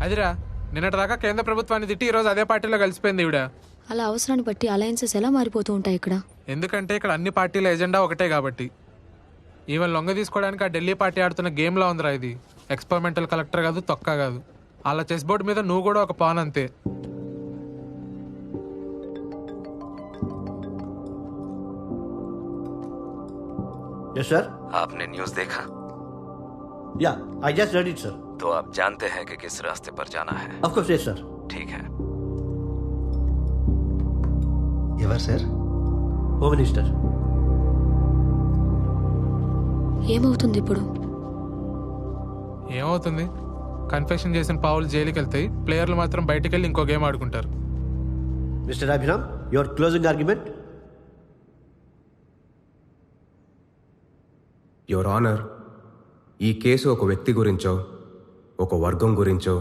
అదిరా నిన్నటిదాకా కేంద్ర ప్రభుత్వాన్ని తిట్టి ఈరోజు అదే పార్టీలో కలిసిపోయింది ఈవిడ. అలా అవసరాన్ని బట్టి అలయన్సెస్ ఎలా మారిపోతూ ఉంటాయి ఇక్కడ. ఎందుకంటే ఇక్కడ అన్ని పార్టీల ఎజెండా ఒకటే కాబట్టి. ఈవెన్ లొంగ తీసుకోవడానికి ఆ ఢిల్లీ పార్టీ ఆడుతున్న గేమ్లా ఉందిరా ఇది. ఎక్స్పెరిమెంటల్ కలెక్టర్ కాదు, తొక్క కాదు. అలా చెస్ బోర్డు మీద నువ్వు కూడా ఒక పాన్ అంతే. Yes sir. आपने न्यूज़ देखा? या I just read it sir. तो आप जानते हैं कि किस रास्ते पर जाना है? Of course yes sir. ठीक है। ఎవరు సార్? Home minister. ఏమవుతుంది ఇప్పుడు? ఏమవుతుంది? కన్ఫెషన్ చేసిన పావులు జైలుకి వెళ్తాయి, ప్లేయర్లు మాత్రం బయటికి వెళ్ళి ఇంకో గేమ్ ఆడుకుంటారు. Mister Abhiram, your closing argument. Your honour, ఈ కేసు ఒక వ్యక్తి గురించో, ఒక వర్గం గురించో,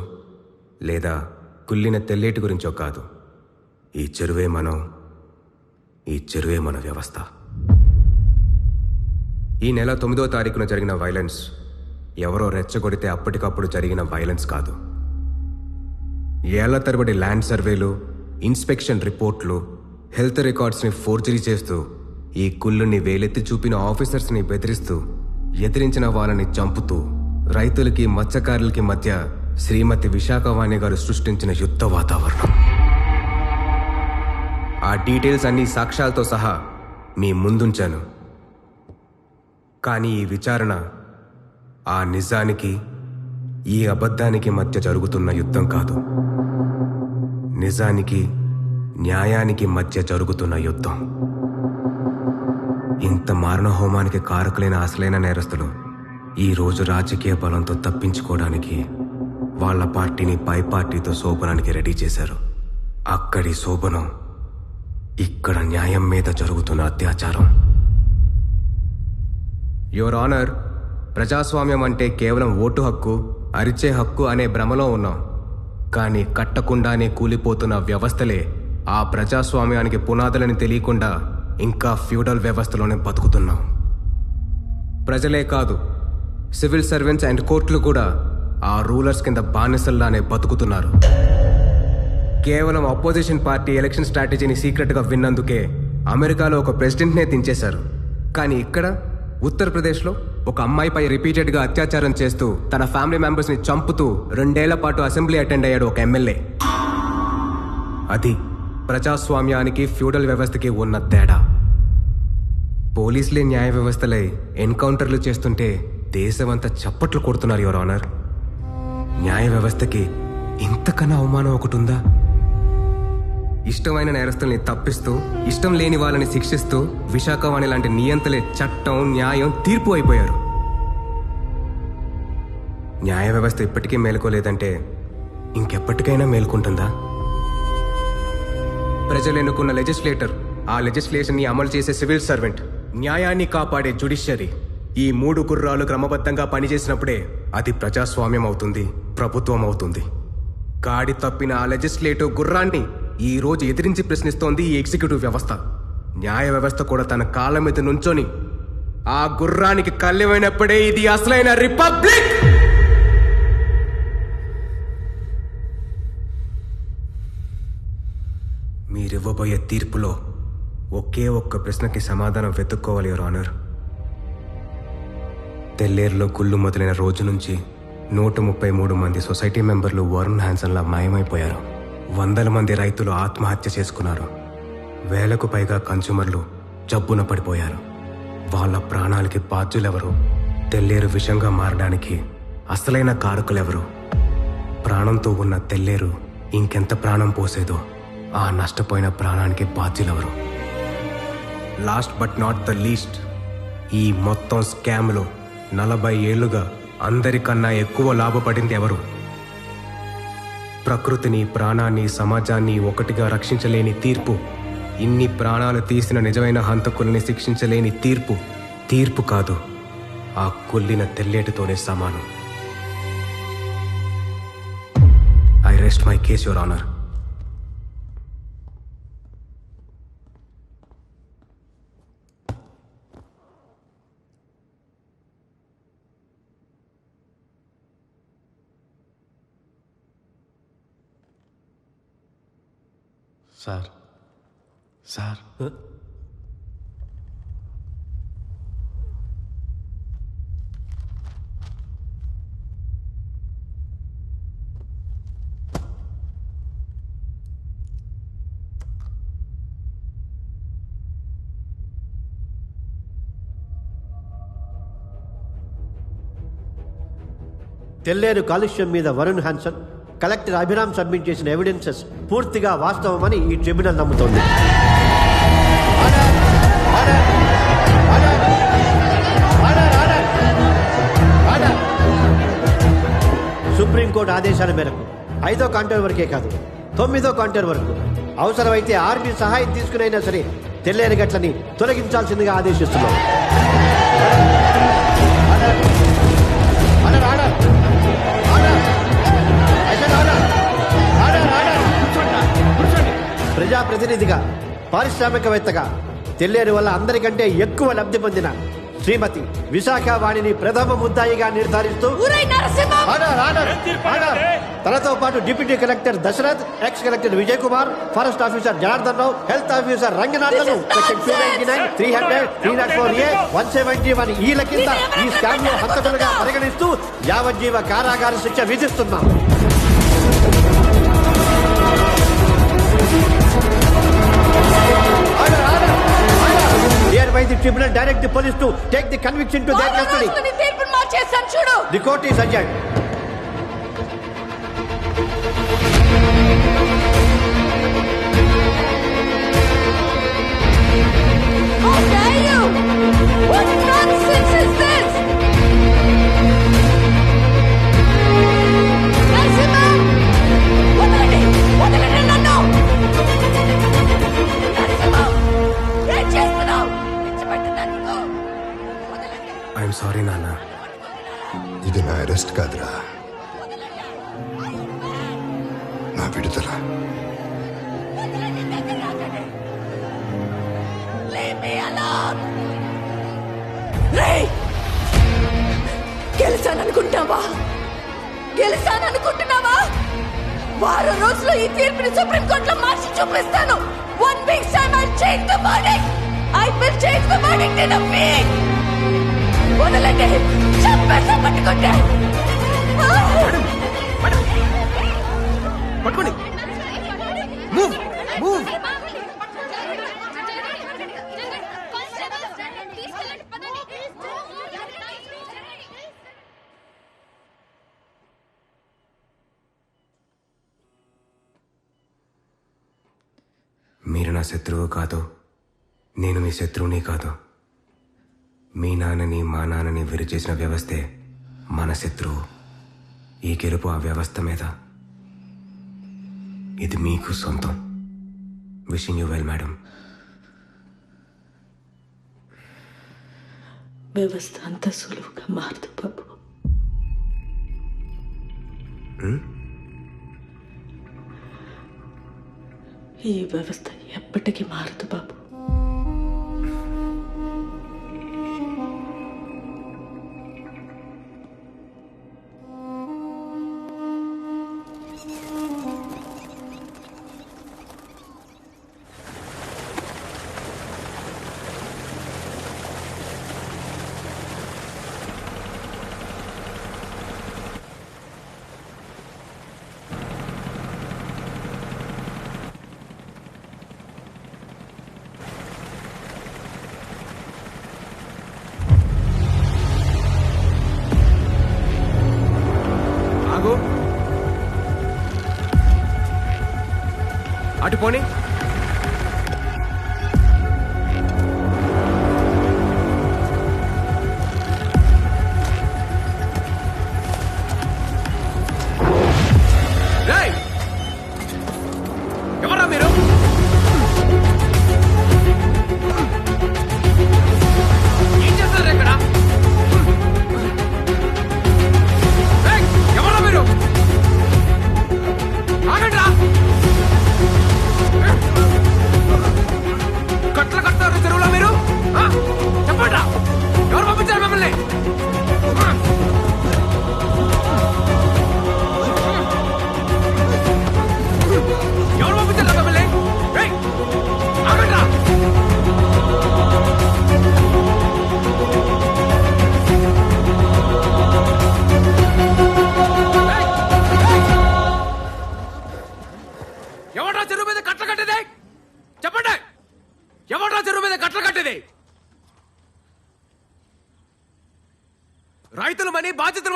లేదా కుళ్ళిన తెల్లేటి గురించో కాదు. ఈ చెరువే మనం, ఈ చెరువే మన వ్యవస్థ. ఈ నెల 9వ తారీఖున జరిగిన వైలెన్స్ ఎవరో రెచ్చగొడితే అప్పటికప్పుడు జరిగిన వైలెన్స్ కాదు. ఏళ్ల తరబడి ల్యాండ్ సర్వేలు, ఇన్స్పెక్షన్ రిపోర్ట్లు, హెల్త్ రికార్డ్స్ని ఫోర్జరీ చేస్తూ, ఈ కుళ్ళుని వేలెత్తి చూపిన ఆఫీసర్స్ని బెదిరిస్తూ, ఎదిరించిన వాళ్ళని చంపుతూ, రైతులకి మత్స్యకారులకి మధ్య శ్రీమతి విశాఖవాణి గారు సృష్టించిన యుద్ధ వాతావరణం. ఆ డీటెయిల్స్ అన్ని సాక్ష్యాలతో సహా మీ ముందుంచాను. కానీ ఈ విచారణ ఆ నిజానికి, ఈ అబద్ధానికి మధ్య జరుగుతున్న యుద్ధం కాదు. నిజానికి, న్యాయానికి మధ్య జరుగుతున్న యుద్ధం. ఇంత మారణ హోమానికి కారకులైన అసలైన నేరస్తులు ఈరోజు రాజకీయ బలంతో తప్పించుకోవడానికి వాళ్ళ పార్టీని పై పార్టీతో శోభనానికి రెడీ చేశారు. అక్కడి శోభనం ఇక్కడ న్యాయం మీద జరుగుతున్న అత్యాచారం. యువర్ ఆనర్, ప్రజాస్వామ్యం అంటే కేవలం ఓటు హక్కు, అరిచే హక్కు అనే భ్రమలో ఉన్నాం. కానీ కట్టకుండానే కూలిపోతున్న వ్యవస్థలే ఆ ప్రజాస్వామ్యానికి పునాదులని తెలియకుండా ఇంకా ఫ్యూడల్ వ్యవస్థలోనే బతుకుతున్నాం. ప్రజలే కాదు, సివిల్ సర్వెంట్స్ అండ్ కోర్టులు కూడా ఆ రూలర్స్ కింద బానిసల్లానే బతుకుతున్నారు. కేవలం అపోజిషన్ పార్టీ ఎలక్షన్ స్ట్రాటజీని సీక్రెట్గా విన్నందుకే అమెరికాలో ఒక ప్రెసిడెంట్నే దించేశారు. కానీ ఇక్కడ ఉత్తరప్రదేశ్లో ఒక అమ్మాయిపై రిపీటెడ్గా అత్యాచారం చేస్తూ తన ఫ్యామిలీ మెంబర్స్ని చంపుతూ 2 ఏళ్ల పాటు అసెంబ్లీ అటెండ్ అయ్యాడు ఒక ఎమ్మెల్యే. అది ప్రజాస్వామ్యానికి ఫ్యూడల్ వ్యవస్థకి ఉన్న తేడా. పోలీసులే న్యాయ వ్యవస్థలై ఎన్కౌంటర్లు చేస్తుంటే దేశమంతా చప్పట్లు కొడుతున్నారు యువర్ ఆనర్. న్యాయ వ్యవస్థకి ఇంతకన్నా అవమానం ఒకటి ఉందా? ఇష్టమైన నేరస్తుల్ని తప్పిస్తూ, ఇష్టం లేని వాళ్ళని శిక్షిస్తూ విశాఖవాణి లాంటి నియంతలే చట్టం, న్యాయం, తీర్పు అయిపోయారు. న్యాయ వ్యవస్థ ఇప్పటికీ మేలుకోలేదంటే ఇంకెప్పటికైనా మేల్కొంటుందా? ప్రజలు ఎన్నుకున్న లెజిస్లేటర్, ఆ లెజిస్లేషన్ ని అమలు చేసే సివిల్ సర్వెంట్, న్యాయాన్ని కాపాడే జ్యుడిషియరీ, ఈ 3 గుర్రాలు క్రమబద్ధంగా పనిచేసినప్పుడే అది ప్రజాస్వామ్యం అవుతుంది, ప్రభుత్వం అవుతుంది. గాడి తప్పిన ఆ లెజిస్లేటివ్ గుర్రాన్ని ఈ రోజు ఎదిరించి ప్రశ్నిస్తోంది ఈ ఎగ్జిక్యూటివ్ వ్యవస్థ. న్యాయ వ్యవస్థ కూడా తన కాళ్ళ మీద నుంచొని ఆ గుర్రానికి కళ్ళెమైనప్పుడే ఇది అసలైన రిపబ్లిక్. మీరివ్వబోయే తీర్పులో ఒకే ఒక్క ప్రశ్నకి సమాధానం వెతుక్కోవాలి యువర్ ఆనర్. తెల్లేరులో గుళ్ళు మొదలైన రోజు నుంచి 133 మంది సొసైటీ మెంబర్లు వరుణ్ హ్యాన్సన్లా మాయమైపోయారు. 100 మంది రైతులు ఆత్మహత్య చేసుకున్నారు. 1000కు పైగా కన్స్యూమర్లు జబ్బున పడిపోయారు. వాళ్ళ ప్రాణాలకి బాధ్యులెవరు? తెల్లేరు విషంగా మారడానికి అసలైన కారకులెవరు? ప్రాణంతో ఉన్న తెల్లేరు ఇంకెంత ప్రాణం పోసేదో ఆ నష్టపోయిన ప్రాణానికి బాధ్యులెవరు? Last but not the least, ఈ మొత్తం స్కామ్లో 40 ఏళ్లుగా అందరికన్నా ఎక్కువ లాభపడింది ఎవరు? ప్రకృతిని, ప్రాణాన్ని, సమాజాన్ని ఒకటిగా రక్షించలేని తీర్పు, ఇన్ని ప్రాణాలు తీసిన నిజమైన హంతకుల్ని శిక్షించలేని తీర్పు, తీర్పు కాదు, ఆ కొల్లిన తెల్లేటితోనే సమానం. I rest my case your honour. Sir sir తెల్లేరు కాలుష్యం మీద Varun Hanson, collector Abhiram submit చేసిన ఎవిడెన్సెస్ పూర్తిగా వాస్తవమని ఈ ట్రిబ్యునల్ నమ్ముతోంది. సుప్రీంకోర్టు ఆదేశాల మేరకు 5వ కాంటర్ వరకే కాదు 9వ కాంటర్ వరకు అవసరమైతే ఆర్మీ సహాయం తీసుకునైనా సరే తెల్లేరు గట్లని తొలగించాల్సిందిగా ఆదేశిస్తున్నాం. ప్రజాప్రతినిధిగా పారిశ్రామికవేత్తగా తెల్లేరు వల్ల అందరికంటే ఎక్కువ లబ్ధి పొందిన శ్రీమతి విశాఖ వాణిని ప్రథమ ముద్దాయిగా నిర్ధారిస్తూ తనతో పాటు deputy collector Dasharath, ex collector Vijay Kumar, forest officer Janardhan Rao, health officer Ranganathan section 299, 300, 304A, 171 ఈల కింద ఈ స్కామ్ లో హంతకులుగా పరిగణిస్తూ యావజ్జీవ కారాగార శిక్ష విధిస్తున్నాం. Hereby the tribunal direct the police to take the conviction to their custody. The court is adjourned. How dare you? What nonsense is this? Narasimha! వదలండి! వదలండి నన్ను! నరసింహ! ఏం చేస్తున్నావు? విడిచిపెట్టండి నన్ను! వదలండి! ఐఎమ్ సారీ నాన్న. ఇది నా అరెస్ట్ కాదురా, నా విడుదల. వదలండి! దగ్గర రాకండి! Leave me alone! రేయ్! గెలిచాననుకుంటున్నావా? గెలిచాననుకుంటున్నావా? వారం రోజుల్లో ఈ తీర్పుని సుప్రీంకోర్టులో మార్చి చూపిస్తాను. 1 week's time I'll change the verdict. I will change the verdict in a week. వదలండి, చంపేసా పట్టుకుంటే. పట్టుకోండి. Move move. మీరు నా శత్రువు కాదు, నేను మీ శత్రువుని కాదు. మీ నాన్నని మా నాన్నని విరిచేసిన వ్యవస్థే మన శత్రువు. ఈ గెలుపు ఆ వ్యవస్థ మీద. ఇది మీకు సొంతం. Wishing you well madam. వ్యవస్థ అంత సులువుగా మారదు బాబు. ఈ వ్యవస్థ ఎప్పటికీ మారదు బాబు. అటు పోనీ. ఎవరా మీరు? ఏం చేస్తారు ఇక్కడ? ఎవరా మీరు? ఆగండి రా.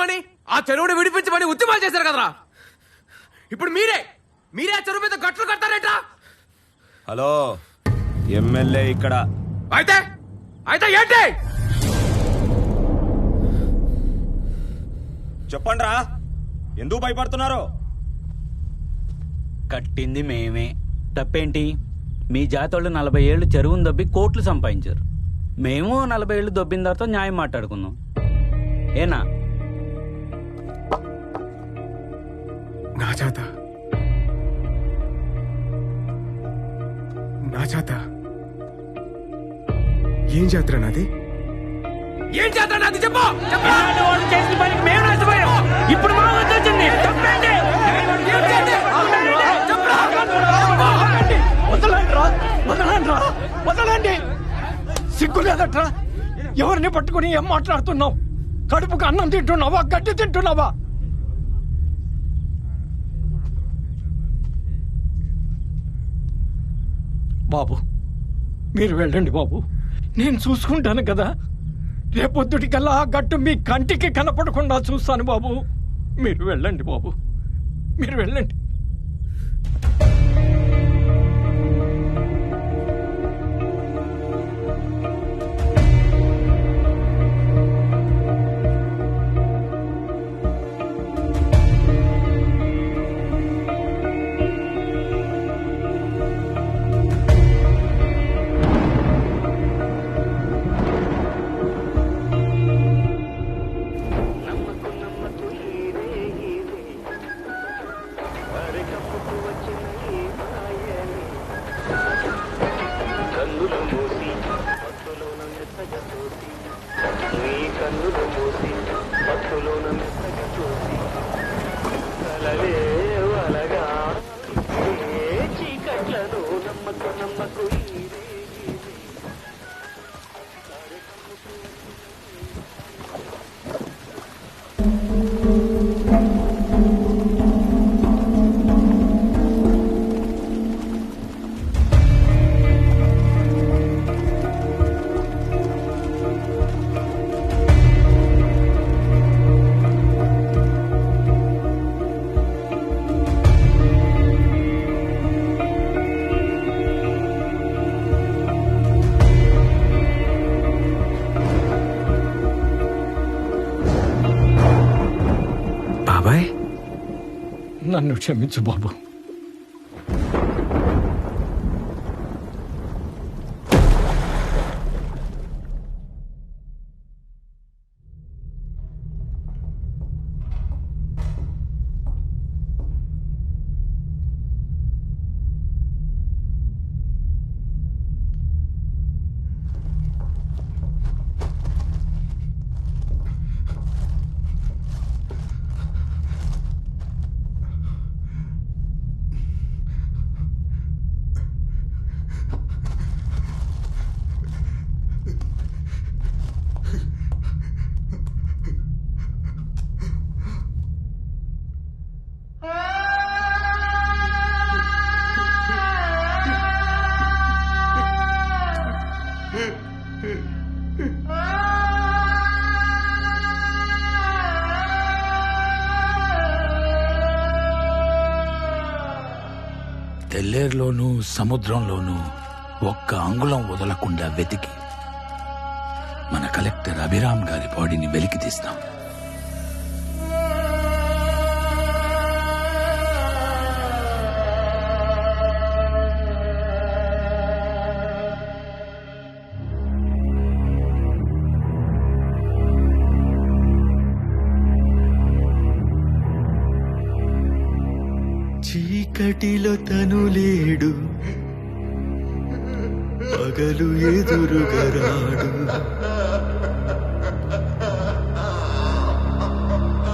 అని ఆ చెరువుని విడిపించమని ఉద్యమాలు చేశారు కదరా. ఇప్పుడు మీరే ఆ చెరువు మీద గట్లు కడతారేట్రా? హలో, ఎమ్మెల్యే ఇక్కడ. అయితే ఏంటి? చెప్పండి రా, ఎందుకు భయపడుతున్నారు? కట్టింది మేమే. తప్పేంటి? మీ జాతోళ్ళు 40 ఏళ్ళు చెరువును దొబ్బి కోట్లు సంపాదించారు. మేము 40 ఏళ్ళు దొబ్బిన తర్వాత న్యాయం మాట్లాడుకుందాం. ఏనా? నా చేత ఏం జాతర నాది? చెప్పు. వాళ్ళు చేసిన పనికి మేము నష్టపోయాం. ఇప్పుడు మా వద్ద వచ్చింది. తప్పేంటి? వదలండి. సిగ్గు లేదట్రా? ఎవరిని పట్టుకుని ఏం మాట్లాడుతున్నావు? కడుపుకు అన్నం తింటున్నావా, గడ్డి తింటున్నావా? బాబు, మీరు వెళ్ళండి బాబు, నేను చూసుకుంటాను కదా. రేపొద్దుటికల్లా ఆ గట్టు మీ కంటికి కనపడకుండా చూస్తాను బాబు. మీరు వెళ్ళండి బాబు, మీరు వెళ్ళండి. నన్ను క్షమించు బాబు. తెల్లేరులోనూ సముద్రంలోనూ ఒక్క అంగుళం వదలకుండా వెతికి మన కలెక్టర్ అభిరామ్ గారి బాడీని వెలికి తీస్తాం. చీకటిలో తను లేడు, పగలు ఎదురుగరాడు.